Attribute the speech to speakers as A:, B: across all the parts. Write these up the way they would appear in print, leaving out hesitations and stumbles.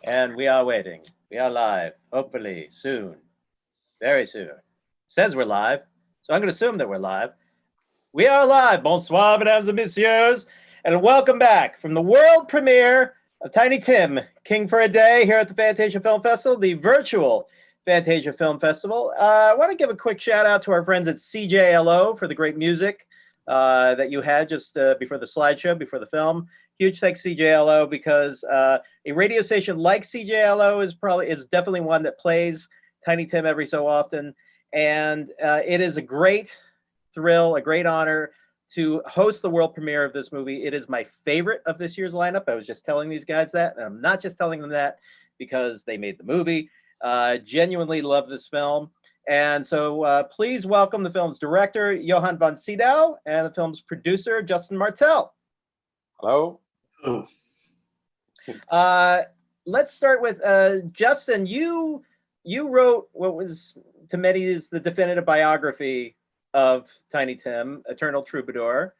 A: And we are waiting. We are live, hopefully soon, very soon. Says we're live, so I'm going to assume that we're live. We are live. Bonsoir, mesdames et messieurs, and welcome back from the world premiere of Tiny Tim, King for a Day, here at the Fantasia Film Festival, the virtual Fantasia Film Festival. I want to give a quick shout out to our friends at CJLO for the great music that you had just before the slideshow, before the film. Huge thanks CJLO, because a radio station like CJLO is definitely one that plays Tiny Tim every so often, and it is a great thrill, a great honor to host the world premiere of this movie. It is my favorite of this year's lineup. I was just telling these guys that, and I'm not just telling them that because they made the movie. Genuinely love this film. And so please welcome the film's director, Johan von Sydow, and the film's producer, Justin Martell.
B: Hello.
A: Let's start with Justin. You wrote what was to many is the definitive biography of Tiny Tim, Eternal Troubadour.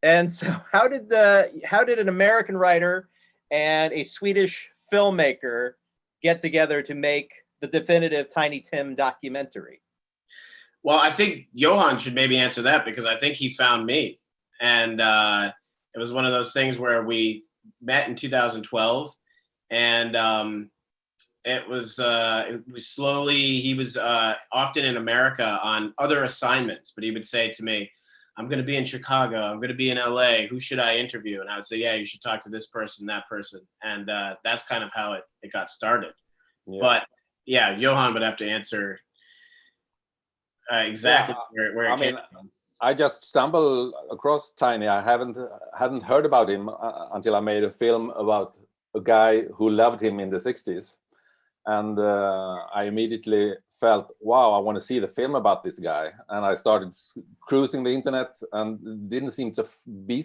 A: And so how did an American writer and a Swedish filmmaker get together to make the definitive Tiny Tim documentary?
C: Well, I think Johan should maybe answer that, because I think he found me. And it was one of those things where we met in 2012, and it was he was often in America on other assignments, but he would say to me, I'm going to be in Chicago, I'm going to be in LA, who should I interview? And I would say, yeah, you should talk to this person, that person. And that's kind of how it got started. Yeah. But yeah, Johan would have to answer exactly where it came from.
B: I just stumbled across Tiny. I hadn't heard about him until I made a film about a guy who loved him in the 60s. And I immediately felt, wow, I want to see the film about this guy. And I started cruising the internet, and it didn't seem to be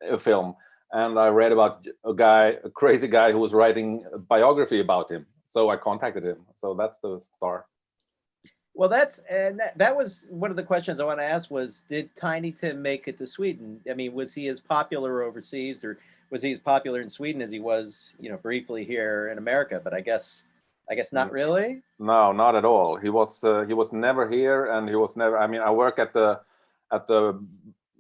B: a film. And I read about a crazy guy who was writing a biography about him. So I contacted him. So that's the start.
A: Well, that was one of the questions I want to ask was, did Tiny Tim make it to Sweden? I mean, was he as popular overseas, or was he as popular in Sweden as he was, briefly here in America? But I guess not really.
B: No, not at all. He was never here, and he was never. I mean, I work at the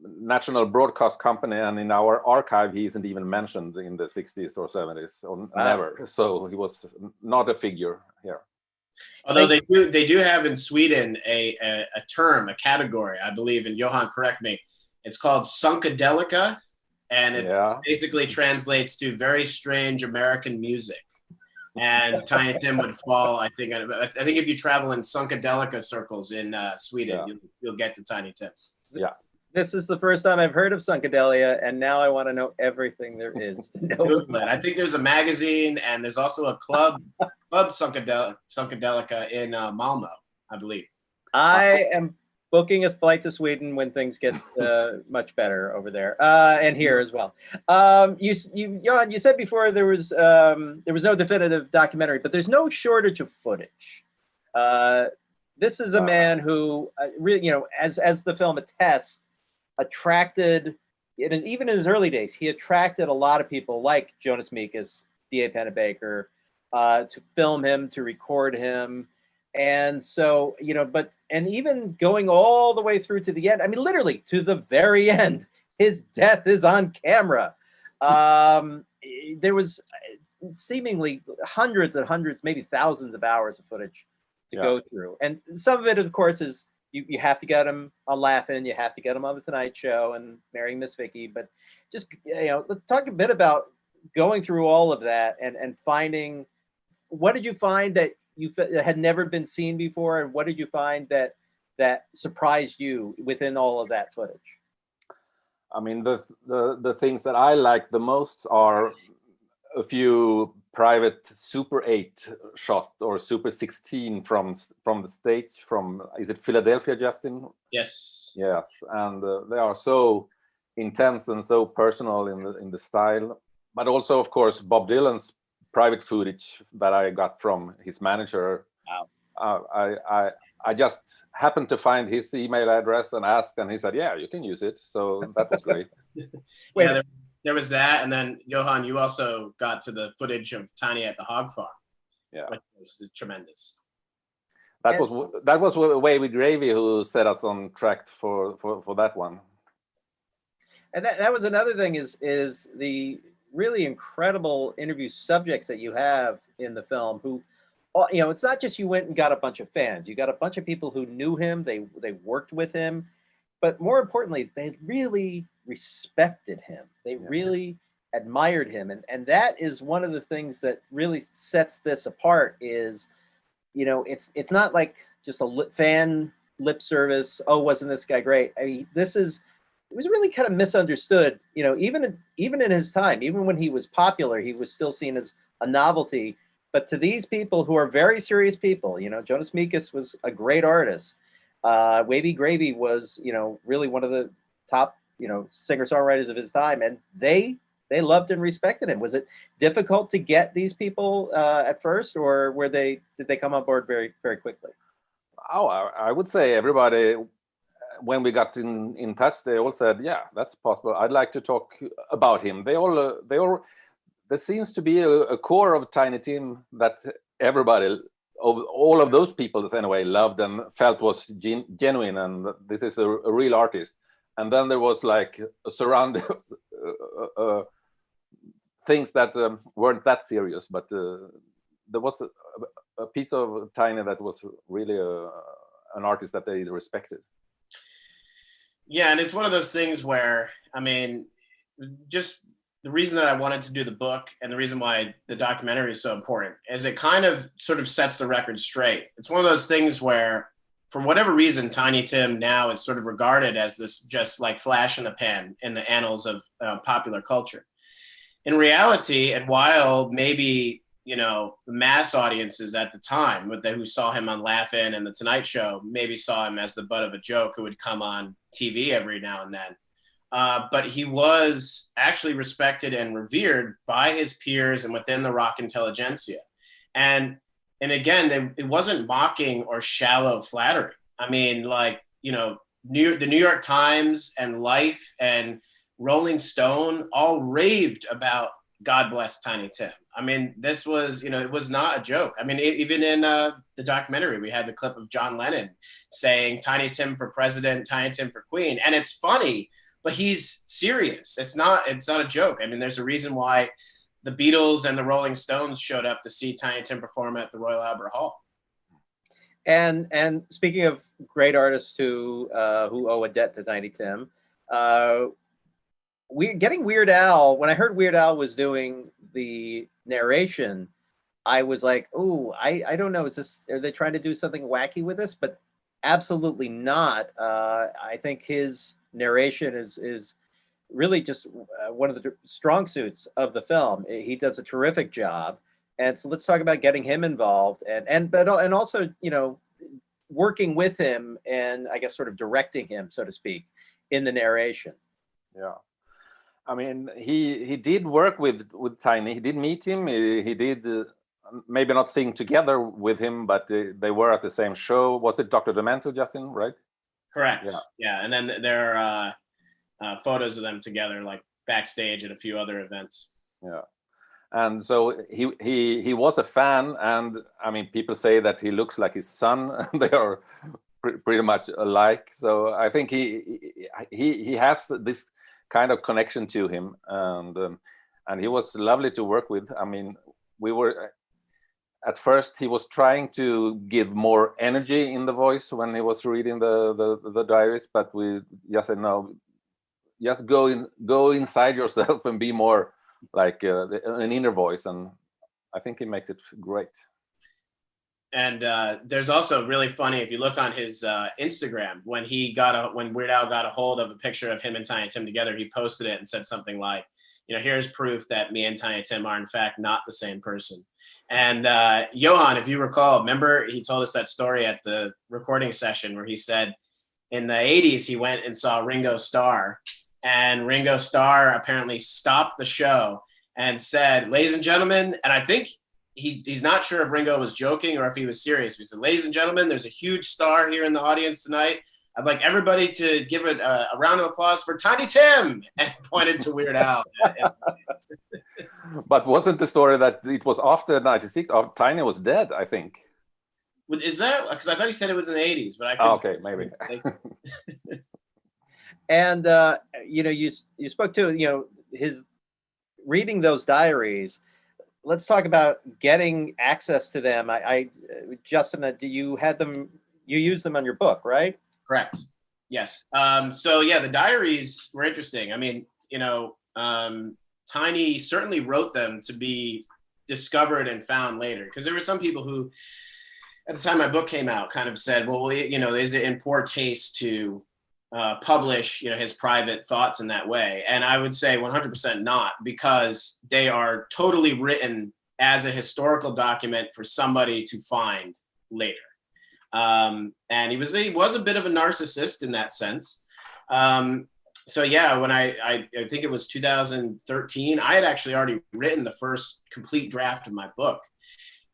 B: National Broadcast Company, and in our archive, he isn't even mentioned in the 60s or 70s, or never. So he was not a figure here.
C: Although they do have in Sweden a term, a category, I believe, and Johan, correct me, it's called Funkadelica, and it basically translates to very strange American music. And Tiny Tim would fall, I think if you travel in Funkadelica circles in Sweden, you'll get to Tiny Tim.
B: Yeah.
A: This is the first time I've heard of Sunkadelia, and now I want to know everything there is to know.
C: Google it. I think there's a magazine, and there's also a club Funkadelica in Malmo, I believe.
A: I am booking a flight to Sweden when things get much better over there, and here as well. Johan, you said before there was no definitive documentary, but there's no shortage of footage. This is a man who really, as the film attests, attracted, even in his early days, he attracted a lot of people like Jonas Mekas, D.A. Pennebaker, to film him, to record him. And so, and even going all the way through to the end, I mean, literally to the very end, his death is on camera. There was seemingly hundreds and hundreds, maybe thousands of hours of footage to go through. And some of it, of course, is you have to get him on Laugh-In, you have to get him on The Tonight Show and Marrying Miss Vicky. But just, let's talk a bit about going through all of that and finding, what did you find that you had never been seen before, and what did you find that surprised you within all of that footage?
B: I mean, the things that I like the most are a few private Super 8 shot or Super 16 from the stage, is it Philadelphia, Justin?
C: Yes.
B: Yes, and they are so intense and so personal in the style, but also, of course, Bob Dylan's private footage that I got from his manager.
A: Wow.
B: I just happened to find his email address and asked, and he said, "Yeah, you can use it." So that was great.
C: there was that, and then Johan, you also got to the footage of Tiny at the hog farm.
B: Yeah,
C: which was tremendous.
B: that was Way with Gravy who set us on track for that one.
A: And that was another thing is the really incredible interview subjects that you have in the film who, it's not just you went and got a bunch of fans. You got a bunch of people who knew him. They worked with him. But more importantly, they really respected him. They really admired him. And that is one of the things that really sets this apart is, it's not like just a fan lip service. Oh, wasn't this guy great? I mean, it was really kind of misunderstood. Even in his time, even when he was popular, he was still seen as a novelty. But to these people who are very serious people, Jonas Mekas was a great artist. Wavy Gravy was, really one of the top, singer-songwriters of his time, and they loved and respected him. Was it difficult to get these people at first, or did they come on board very, very quickly?
B: Oh, I would say everybody, when we got in touch, they all said, yeah, that's possible. I'd like to talk about him. There seems to be a core of Tiny Tim that everybody, all of those people anyway, loved and felt was genuine, and this is a real artist. And then there was like a surround things that weren't that serious, but there was a piece of Tiny that was really an artist that they respected.
C: Yeah, and it's one of those things where, I mean, just the reason that I wanted to do the book and the reason why the documentary is so important is it kind of sort of sets the record straight. It's one of those things where, for whatever reason, Tiny Tim now is sort of regarded as this just like flash in the pan in the annals of popular culture. In reality, and while maybe, the mass audiences at the time who saw him on Laugh-In and The Tonight Show maybe saw him as the butt of a joke who would come on TV every now and then. But he was actually respected and revered by his peers and within the rock intelligentsia. And again, it wasn't mocking or shallow flattery. I mean, like, the New York Times and Life and Rolling Stone all raved about God Bless Tiny Tim. I mean, this was, it was not a joke. I mean, even in the documentary, we had the clip of John Lennon saying Tiny Tim for president, Tiny Tim for queen. And it's funny, but he's serious. It's not a joke. I mean, there's a reason why the Beatles and the Rolling Stones showed up to see Tiny Tim perform at the Royal Albert Hall.
A: And speaking of great artists who owe a debt to Tiny Tim, getting Weird Al. When I heard Weird Al was doing the narration, I was like, "Oh, I don't know. Are they trying to do something wacky with this?" But absolutely not. I think his narration is really just one of the strong suits of the film. He does a terrific job. And so let's talk about getting him involved and also, working with him and I guess sort of directing him, so to speak, in the narration.
B: Yeah. I mean, he did work with Tiny. He did meet him. He did maybe not sing together with him, but they were at the same show. Was it Dr. Demento, Justin, right?
C: Correct. Yeah. And then there are photos of them together, like backstage at a few other events.
B: Yeah. And so he was a fan, and I mean, people say that he looks like his son. They are pretty much alike. So I think he has this kind of connection to him, and he was lovely to work with. I mean, we were at first he was trying to give more energy in the voice when he was reading the diaries, but we just said no, just go inside yourself and be more like an inner voice, and I think he makes it great.
C: And there's also really funny, if you look on his Instagram, when Weird Al got a hold of a picture of him and Tiny Tim together, he posted it and said something like, here's proof that me and Tiny Tim are in fact not the same person. And Johan, if you recall, remember he told us that story at the recording session where he said in the 80s he went and saw Ringo Starr, and Ringo Starr apparently stopped the show and said, ladies and gentlemen, and I think he's not sure if Ringo was joking or if he was serious. He said, ladies and gentlemen, there's a huge star here in the audience tonight. I'd like everybody to give it a round of applause for Tiny Tim, and pointed to Weird Al.
B: But wasn't the story that it was after 96? Tiny was dead, I think.
C: Is that because I thought he said it was in the 80s, but I could.
B: Okay, maybe.
A: And you spoke to his reading those diaries. Let's talk about getting access to them. Justin, you had them, you used them on your book, right?
C: Correct. Yes. So yeah, the diaries were interesting. I mean, Tiny certainly wrote them to be discovered and found later, because there were some people who, at the time my book came out, kind of said, well, is it in poor taste to publish, his private thoughts in that way? And I would say 100% not, because they are totally written as a historical document for somebody to find later. And he was a bit of a narcissist in that sense. So yeah, when I think it was 2013, I had actually already written the first complete draft of my book.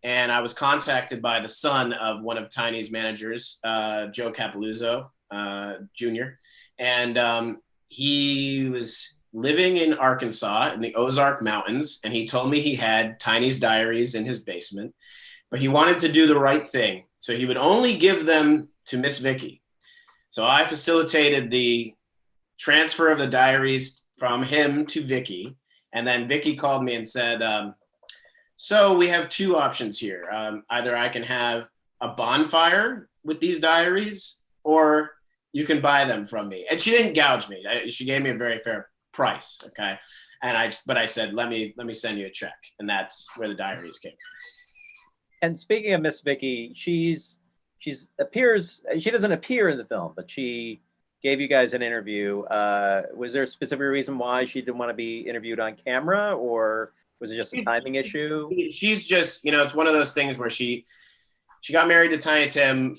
C: And I was contacted by the son of one of Tiny's managers, Joe Capelluzzo, Jr. And he was living in Arkansas in the Ozark Mountains. And he told me he had Tiny's diaries in his basement, but he wanted to do the right thing. So he would only give them to Miss Vicky. So I facilitated the transfer of the diaries from him to Vicky. And then Vicky called me and said, so we have two options here. Either I can have a bonfire with these diaries, or you can buy them from me. And she didn't gouge me. She gave me a very fair price. Okay. And I said, let me send you a check. And that's where the diaries came from.
A: And speaking of Miss Vicky, she doesn't appear in the film, but she gave you guys an interview. Was there a specific reason why she didn't want to be interviewed on camera, or was it just a timing issue?
C: She's just, it's one of those things where she got married to Tiny Tim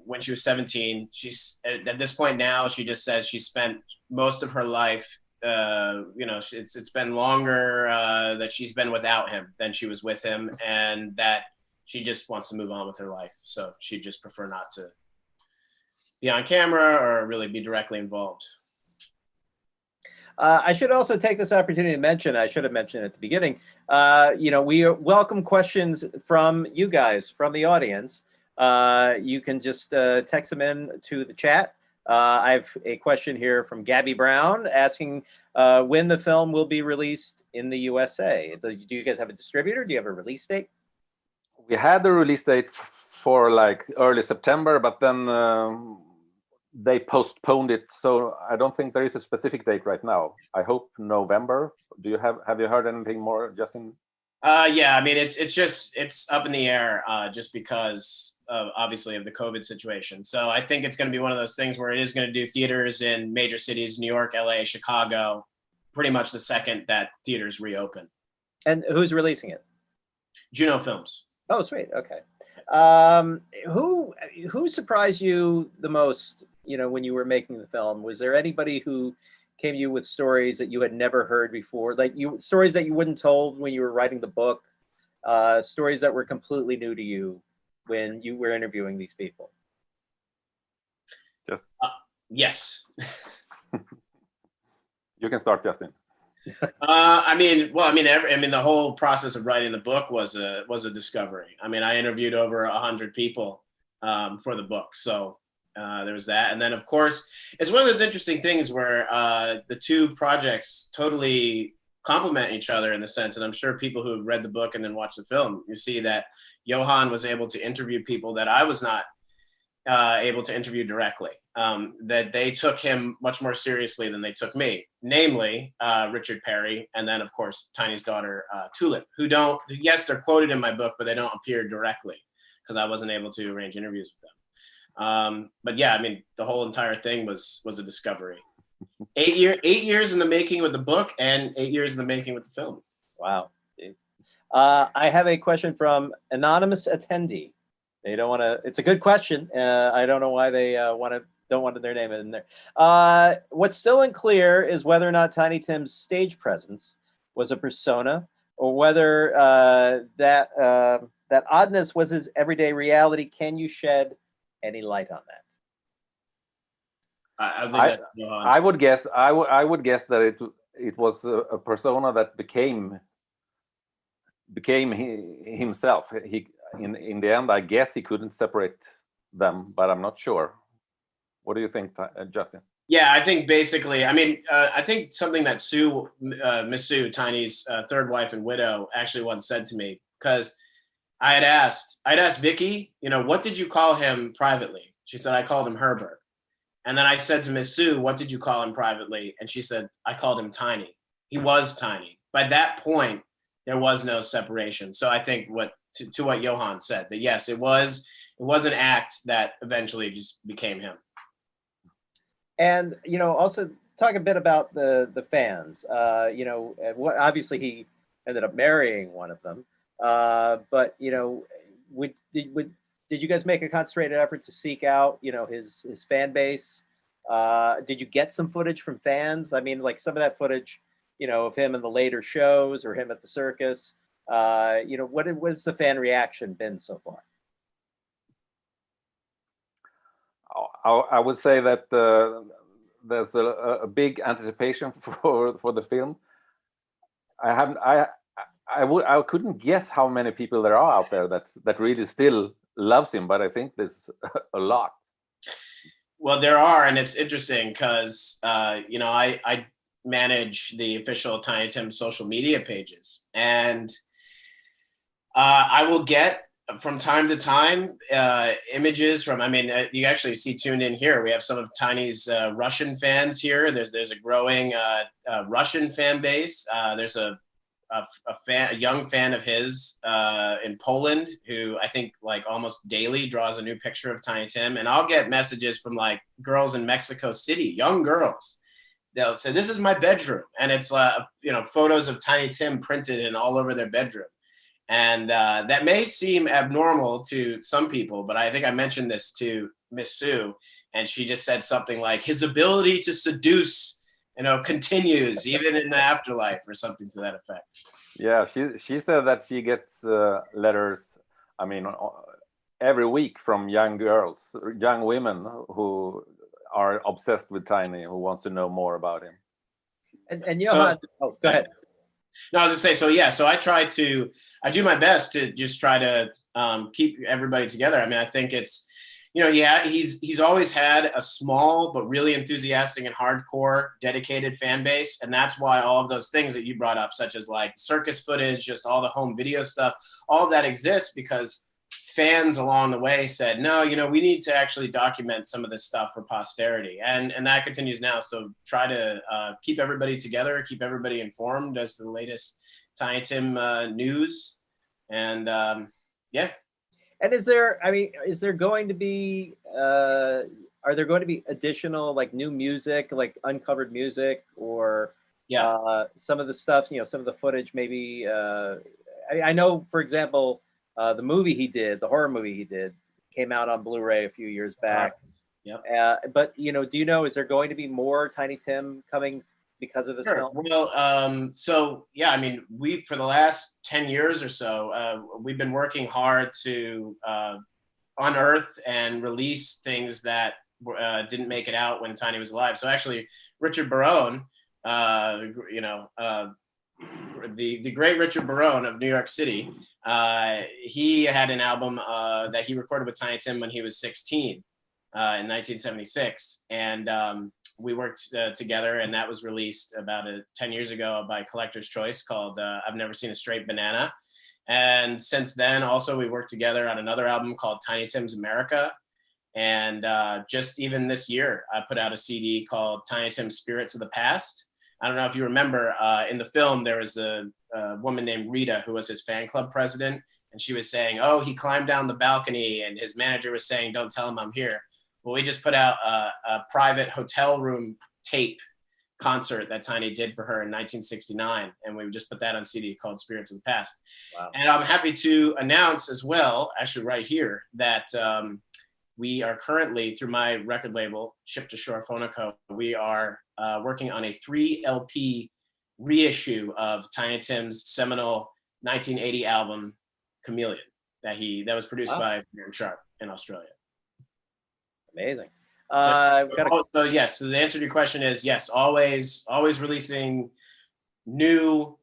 C: when she was 17. She's at this point now, she just says she spent most of her life, it's been longer that she's been without him than she was with him, and that she just wants to move on with her life. So she'd just prefer not to be on camera or really be directly involved.
A: I should also take this opportunity to mention, I should have mentioned at the beginning, we welcome questions from you guys, from the audience. You can just text them in to the chat. I have a question here from Gabby Brown asking when the film will be released in the USA. Do you guys have a distributor? Do you have a release date?
B: We had the release date for like early September, but then they postponed it. So I don't think there is a specific date right now. I hope November. Have you heard anything more, Justin?
C: Yeah, I mean, it's up in the air just because obviously of the COVID situation. So I think it's going to be one of those things where it is going to do theaters in major cities, New York, LA, Chicago, pretty much the second that theaters reopen.
A: And who's releasing it?
C: Juno Films.
A: Oh, sweet. Okay. Who surprised you the most, when you were making the film? Was there anybody who came to you with stories that you had never heard before, stories that you wouldn't told when you were writing the book, stories that were completely new to you when you were interviewing these people?
C: Yes.
B: You can start, Justin.
C: The whole process of writing the book was a discovery. I mean, I interviewed over 100 people for the book, so there was that. And then, of course, it's one of those interesting things where the two projects totally complement each other in the sense, and I'm sure people who have read the book and then watched the film, you see that Johan was able to interview people that I was not able to interview directly. That they took him much more seriously than they took me, namely Richard Perry, and then of course Tiny's daughter Tulip, who they're quoted in my book, but they don't appear directly because I wasn't able to arrange interviews with them. But yeah, I mean, the whole entire thing was a discovery. 8 years in the making with the book, and 8 years in the making with the film.
A: Wow. I have a question from anonymous attendee. They don't want to. It's a good question. I don't know why they don't want their name in there. What's still unclear is whether or not Tiny Tim's stage presence was a persona, or whether that oddness was his everyday reality. Can you shed any light on that?
C: I think
B: I
C: that's Johan.
B: I would guess I would guess that it was a persona that became himself. He in the end, I guess he couldn't separate them, but I'm not sure. What do you think, Justin?
C: Yeah, I think basically, I mean, I think something that Miss Sue, Tiny's third wife and widow, actually once said to me, because I'd asked Vicky, what did you call him privately? She said, I called him Herbert. And then I said to Miss Sue, what did you call him privately? And she said, I called him Tiny. He was Tiny. By that point, there was no separation. So I think to what Johan said, that yes, it was an act that eventually just became him.
A: And also talk a bit about the fans. Obviously he ended up marrying one of them, but did you guys make a concentrated effort to seek out his fan base? Did you get some footage from fans? I mean, like some of that footage, of him in the later shows or him at the circus. What's the fan reaction been so far?
B: I would say that there's a big anticipation for the film. I couldn't guess how many people there are out there that really still loves him, but I think there's a lot.
C: Well, there are, and it's interesting because I manage the official Tiny Tim social media pages, and I will get from time to time images from. I mean, you actually see tuned in here. We have some of Tiny's Russian fans here. There's a growing Russian fan base. There's a young fan of his in Poland who I think like almost daily draws a new picture of Tiny Tim. And I'll get messages from like girls in Mexico City, young girls. They'll say, "This is my bedroom," and it's photos of Tiny Tim printed in all over their bedroom. And that may seem abnormal to some people, but I think I mentioned this to Miss Sue, and she just said something like, his ability to seduce, continues even in the afterlife, or something to that effect.
B: Yeah, she said that she gets letters, I mean, every week from young girls, young women who are obsessed with Tiny, who wants to know more about him.
A: And Johan, go ahead.
C: No, I was gonna say, so I do my best to just try to keep everybody together. I mean, I think it's, he's always had a small but really enthusiastic and hardcore dedicated fan base. And that's why all of those things that you brought up, such as like circus footage, just all the home video stuff, all of that exists because fans along the way said, no, we need to actually document some of this stuff for posterity. And that continues now. So try to keep everybody together, keep everybody informed as to the latest Tiny Tim news. And yeah.
A: And is there going to be, are there going to be additional like new music, like uncovered music, or some of the stuff, some of the footage maybe, I know, for example, the horror movie he did came out on Blu-ray a few years back.
C: Yep.
A: But do you know, is there going to be more Tiny Tim coming because of this film?
C: Well, so yeah, I mean, for the last 10 years or so, we've been working hard to unearth and release things that didn't make it out when Tiny was alive. So actually, Richard Barone, the great Richard Barone of New York City, he had an album that he recorded with Tiny Tim when he was 16 in 1976, and we worked together, and that was released about 10 years ago by Collector's Choice, called I've Never Seen a Straight Banana. And since then, also, we worked together on another album called Tiny Tim's America. And just even this year, I put out a CD called Tiny Tim's Spirits of the Past. I don't know if you remember, in the film, there was a woman named Rita who was his fan club president. And she was saying, oh, he climbed down the balcony, and his manager was saying, don't tell him I'm here. Well, we just put out a private hotel room tape concert that Tiny did for her in 1969. And we just put that on CD called Spirits of the Past.
A: Wow.
C: And I'm happy to announce as well, actually right here, that we are currently, through my record label, Ship to Shore Phonoco, we are working on a 3 LP reissue of Tiny Tim's seminal 1980 album, Chameleon, that was produced by Aaron Sharp in Australia.
A: Amazing. We've got
C: So yes, so the answer to your question is yes, always releasing new,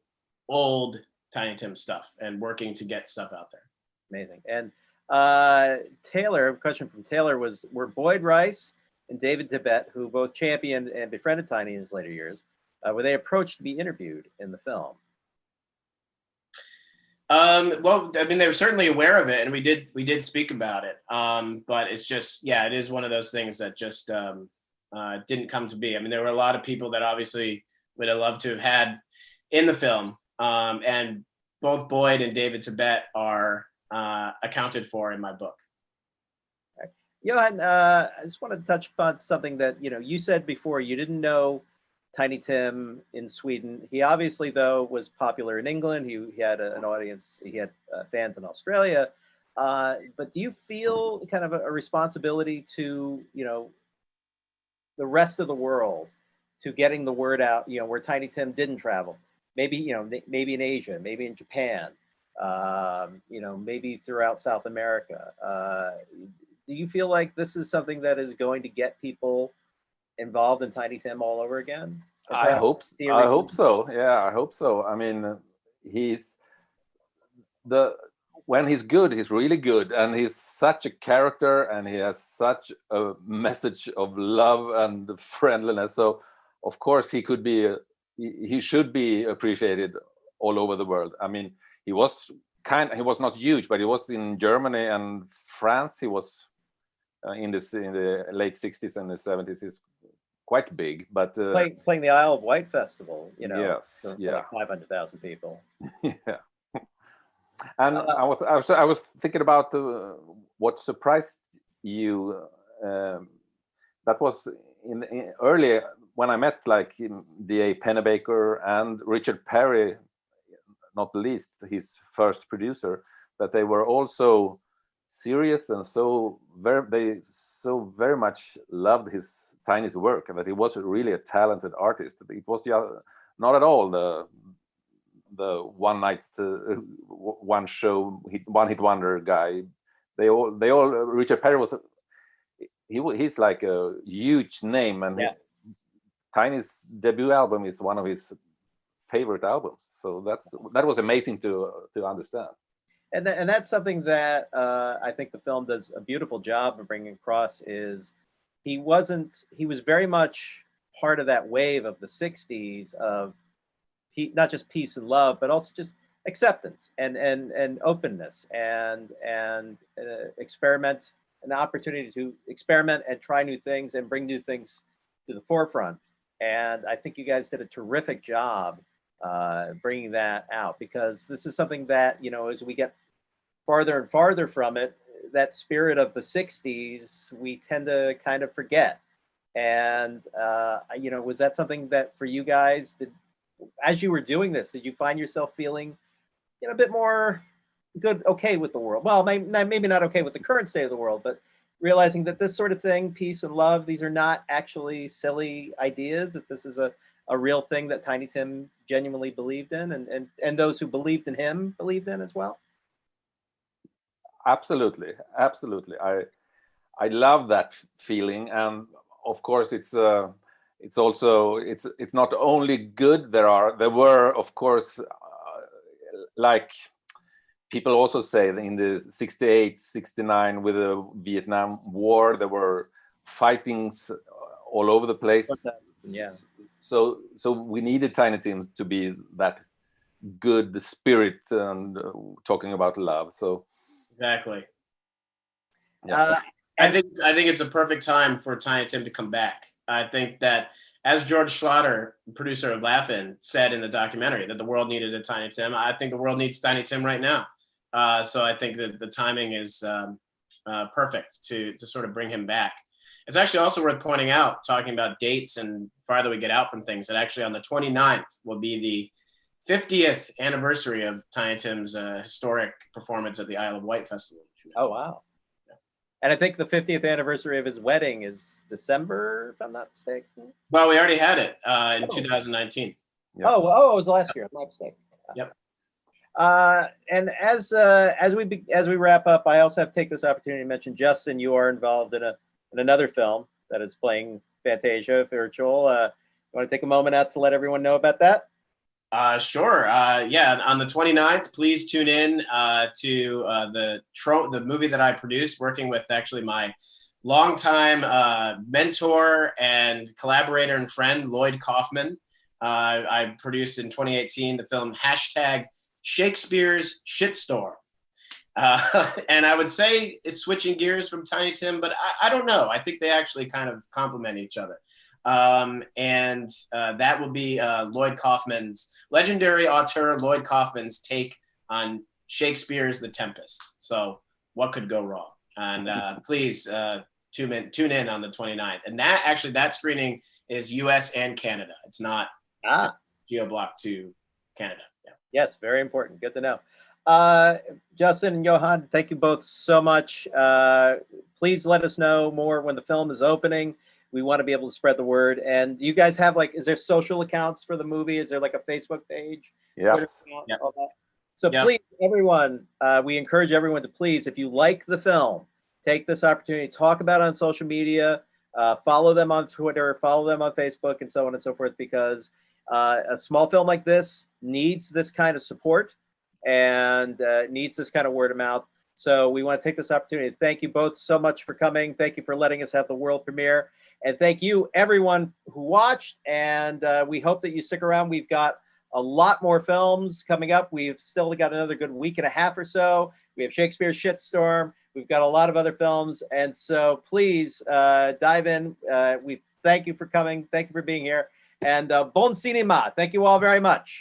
C: old Tiny Tim stuff and working to get stuff out there.
A: amazing. And Taylor, a question from Taylor were Boyd Rice and David Tibet, who both championed and befriended Tiny in his later years, were they approached to be interviewed in the film?
C: Well, I mean, they were certainly aware of it, and we did speak about it. But it's just, yeah, it is one of those things that just didn't come to be. I mean, there were a lot of people that obviously would have loved to have had in the film, and both Boyd and David Tibet are accounted for in my book.
A: Johan, I just want to touch upon something that you said before. You didn't know Tiny Tim in Sweden. He obviously, though, was popular in England. He had an audience. He had fans in Australia. But do you feel kind of a responsibility to the rest of the world, to getting the word out? Where Tiny Tim didn't travel, maybe maybe in Asia, maybe in Japan, maybe throughout South America. Do you feel like this is something that is going to get people involved in Tiny Tim all over again?
B: I hope so. Yeah, I hope so. I mean, when he's good, he's really good, and he's such a character, and he has such a message of love and friendliness. So, of course, he should be appreciated all over the world. I mean, he was not huge, but he was in Germany and France. He was in the late 60s and the 70s. He's quite big, but
A: playing the Isle of Wight festival,
B: yes,
A: for
B: yeah,
A: like 500,000 people.
B: Yeah. And I was thinking about what surprised you. That was in early when I met like D.A. Pennebaker and Richard Perry, not the least, his first producer, that they were also serious and they so very much loved his Tiny's work, and that he was really a talented artist. It was not at all the one night, one show, one hit wonder guy. They all Richard Perry was he's like a huge name, and Tiny's debut album is one of his favorite albums. So that was amazing to understand.
A: And that's something that I think the film does a beautiful job of bringing across. Is he was very much part of that wave of the 60s of not just peace and love, but also just acceptance and openness and experiment, an opportunity to experiment and try new things and bring new things to the forefront. And I think you guys did a terrific job bringing that out, because this is something that, as we get farther and farther from it, that spirit of the 60s, we tend to kind of forget. And, was that something that for you guys, as you were doing this, did you find yourself feeling a bit more okay with the world? Well, maybe not okay with the current state of the world, but realizing that this sort of thing, peace and love, these are not actually silly ideas, that this is a real thing that Tiny Tim genuinely believed in, and those who believed in him believed in as well?
B: Absolutely. I love that feeling, and of course it's also it's not only good. There were of course like people also say that in the 68, 69 with the Vietnam War, there were fightings all over the place.
A: Yeah.
B: So we needed Tiny Tim to be that good spirit and talking about love. So
C: exactly.
B: Yeah.
C: I think it's a perfect time for Tiny Tim to come back. I think that, as George Schlatter, producer of Laugh-In, said in the documentary, that the world needed a Tiny Tim. I think the world needs Tiny Tim right now. So I think that the timing is perfect to sort of bring him back. It's actually also worth pointing out, talking about dates and farther we get out from things, that actually on the 29th will be the 50th anniversary of Tiny Tim's historic performance at the Isle of Wight Festival.
A: Oh, wow. Yeah. And I think the 50th anniversary of his wedding is December, if I'm not mistaken.
C: Well, we already had it in 2019.
A: Yep. Oh, it was last year. I'm not mistaken.
C: Yep.
A: And as we wrap up, I also have to take this opportunity to mention, Justin, you are involved in another film that is playing Fantasia virtual. You want to take a moment out to let everyone know about that?
C: Sure. Yeah, on the 29th, please tune in to the movie that I produced, working with actually my longtime mentor and collaborator and friend, Lloyd Kaufman. I produced in 2018 the film #Shakespeare's Shitstorm. And I would say it's switching gears from Tiny Tim, but I don't know. I think they actually kind of complement each other. And that will be Lloyd Kaufman's, legendary auteur Lloyd Kaufman's take on Shakespeare's The Tempest. So what could go wrong? And please tune in on the 29th. And that screening is US and Canada. It's not geo-block to Canada. Yeah.
A: Yes, very important. Good to know. Justin and Johan, thank you both so much. Please let us know more when the film is opening. We want to be able to spread the word. And you guys have, like, is there social accounts for the movie? Is there like a Facebook page?
B: Yes.
A: Account, all that? So please, everyone, we encourage everyone to please, if you like the film, take this opportunity to talk about it on social media, follow them on Twitter, follow them on Facebook, and so on and so forth, because a small film like this needs this kind of support and needs this kind of word of mouth. So we want to take this opportunity to thank you both so much for coming. Thank you for letting us have the world premiere. And thank you, everyone who watched. And we hope that you stick around. We've got a lot more films coming up. We've still got another good week and a half or so. We have Shakespeare's Shitstorm. We've got a lot of other films. And so please dive in. We thank you for coming. Thank you for being here. And bon cinema. Thank you all very much.